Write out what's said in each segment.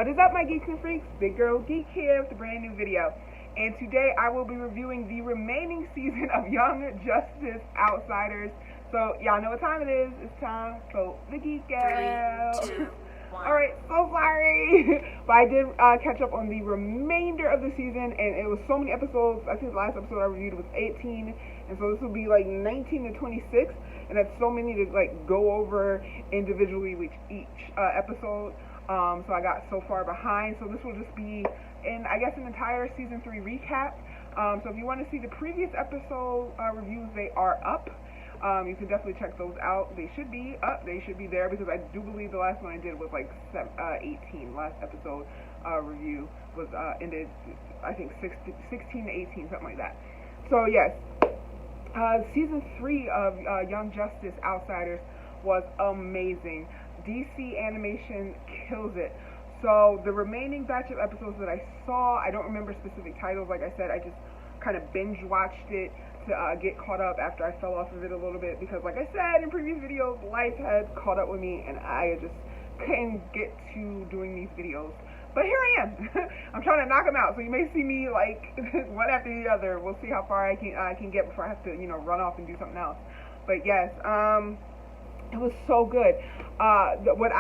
What is up, my geeks and freaks? Big Girl Geek here with a brand new video. And today I will be reviewing the remaining season of Young Justice Outsiders. So y'all know what time it is. It's time for the Geek Out. 3, 2, 1. Alright, so sorry. But I did catch up on the remainder of the season, and it was so many episodes. I think the last episode I reviewed was 18, and so this will be like 19 to 26, and that's so many to like go over individually with each episode. So I got so far behind, so this will just be I guess an entire season 3 recap. So if you want to see the previous episode reviews, they are up. You can definitely check those out. They should be up. They should be there, because I do believe the last one I did was like 18. Last episode review was ended, I think 16 to 18, something like that. So yes, season 3 of Young Justice Outsiders was amazing. DC Animation kills it. So the remaining batch of episodes that I saw, I don't remember specific titles. Like I said, I just kind of binge watched it to get caught up after I fell off of it a little bit, because like I said in previous videos, life had caught up with me and I just couldn't get to doing these videos. But here I am. I'm trying to knock them out, so you may see me like one after the other. We'll see how far I can get before I have to, run off and do something else. But yes, it was so good. What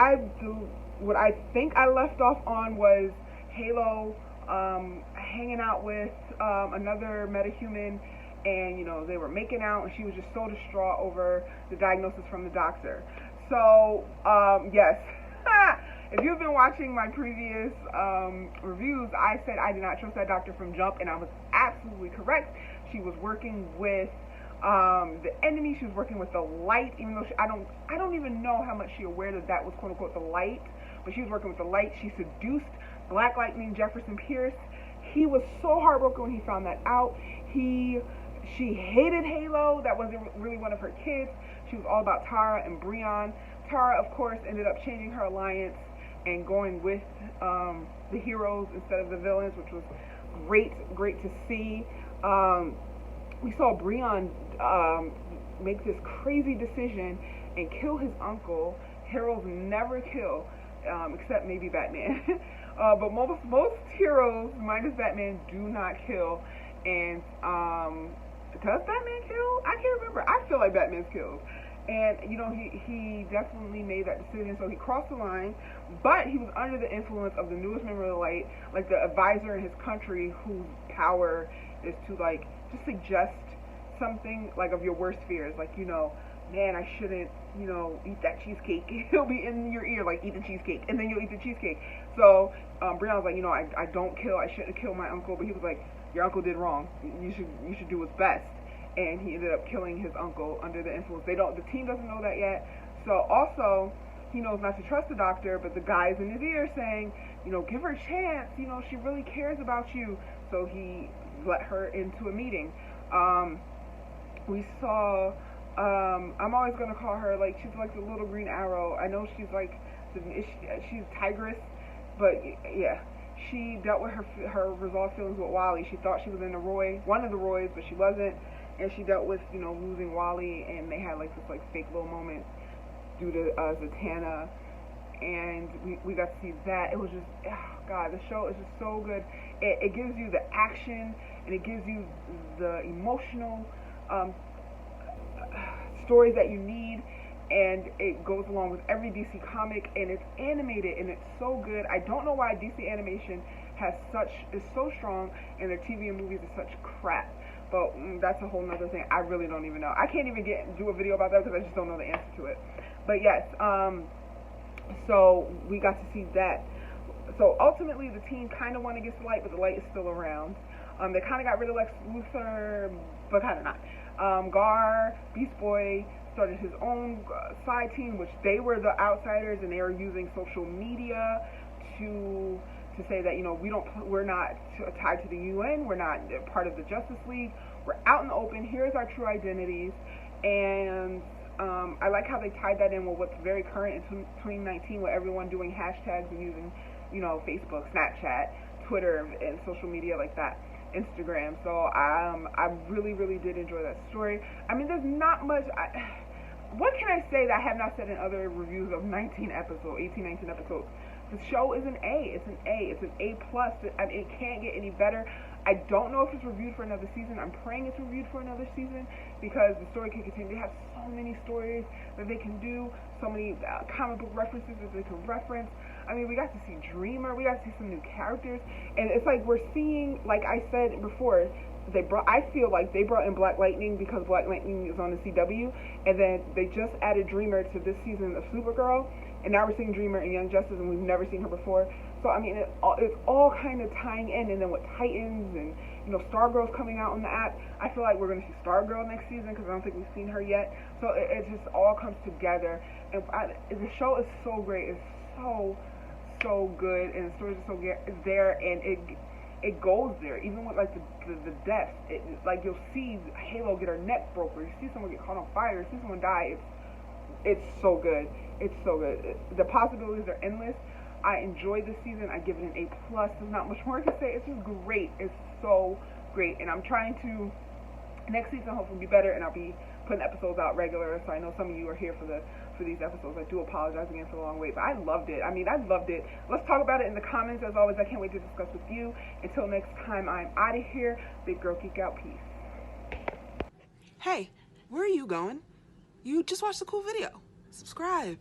I think I left off on was Halo hanging out with another metahuman, and they were making out, and she was just so distraught over the diagnosis from the doctor. So yes, if you've been watching my previous reviews, I said I did not trust that doctor from jump, and I was absolutely correct. She was working with the enemy. She was working with the light, even though I don't even know how much she aware that was quote unquote the light, but she was working with the light. She seduced Black Lightning Jefferson Pierce. He was so heartbroken when he found that out. She hated Halo. That wasn't really one of her kids. She was all about Tara and Breon. Tara, of course, ended up changing her alliance and going with the heroes instead of the villains, which was great to see. We saw Breon make this crazy decision and kill his uncle. Heroes never kill, except maybe Batman. But most heroes, minus Batman, do not kill. And does Batman kill? I can't remember. I feel like Batman's killed. And he definitely made that decision, so he crossed the line. But he was under the influence of the newest member of the Light, like the advisor in his country, whose power is to like just suggest something like of your worst fears, like man, I shouldn't eat that cheesecake. It'll be in your ear, like, eat the cheesecake, and then you'll eat the cheesecake. So Breon was like, I don't kill. I shouldn't kill my uncle. But he was like, your uncle did wrong. You should do what's best. And he ended up killing his uncle under the influence. The team doesn't know that yet. So also, he knows not to trust the doctor, but the guy's in his ear saying, give her a chance. She really cares about you. So he let her into a meeting. We saw, I'm always going to call her, like, she's like the little green arrow. I know she's like, she's Tigress, but yeah. She dealt with her resolved feelings with Wally. She thought she was in one of the Roys, but she wasn't. And she dealt with, losing Wally, and they had like this like fake little moment due to Zatanna, and we got to see that. It was just, oh God, the show is just so good. It gives you the action, and it gives you the emotional stories that you need, and it goes along with every DC comic, and it's animated, and it's so good. I don't know why DC animation is so strong, and their TV and movies are such crap. But that's a whole nother thing. I really don't even know. I can't even do a video about that because I just don't know the answer to it. But yes, so we got to see that. So ultimately, the team kind of won against the Light, but the Light is still around. They kind of got rid of Lex Luthor, but kind of not. Gar, Beast Boy, started his own side team, which they were the outsiders, and they were using social media to say that we're not tied to the UN, we're not part of the Justice League, we're out in the open, here's our true identities. And I like how they tied that in with what's very current in 2019, with everyone doing hashtags and using Facebook, Snapchat, Twitter, and social media like that, Instagram. So I really did enjoy that story. I mean, there's not much what can I say that I have not said in other reviews of 18, 19 episodes? The show is an A. It's an A. It's an A plus. I mean, it can't get any better. I don't know if it's reviewed for another season. I'm praying it's reviewed for another season because the story can continue. They have so many stories that they can do, so many comic book references that they can reference. I mean, we got to see Dreamer. We got to see some new characters. And it's like we're seeing, like I said before, I feel like they brought in Black Lightning because Black Lightning is on the CW, and then they just added Dreamer to this season of Supergirl, and now we're seeing Dreamer and Young Justice, and we've never seen her before. So I mean, it's all kind of tying in, and then with Titans and Stargirl's coming out on the app, I feel like we're going to see Stargirl next season because I don't think we've seen her yet. So it just all comes together, and the show is so great. It's so good, and the stories are so there, and it goes there, even with like the deaths. Like you'll see Halo get her neck broke, or you see someone get caught on fire, you see someone die. It's so good. It's so good. The possibilities are endless. I enjoyed this season. I give it an A plus. There's not much more to say. It's just great. It's so great, and I'm trying to next season hopefully be better, and I'll be putting episodes out regular. So I know some of you are here for these episodes. I do apologize again for the long wait, but I loved it. I mean, I loved it. Let's talk about it in the comments. As always, I can't wait to discuss with you. Until next time, I'm out of here. Big Girl Geek Out. Peace. Hey, where are you going? You just watched a cool video. Subscribe.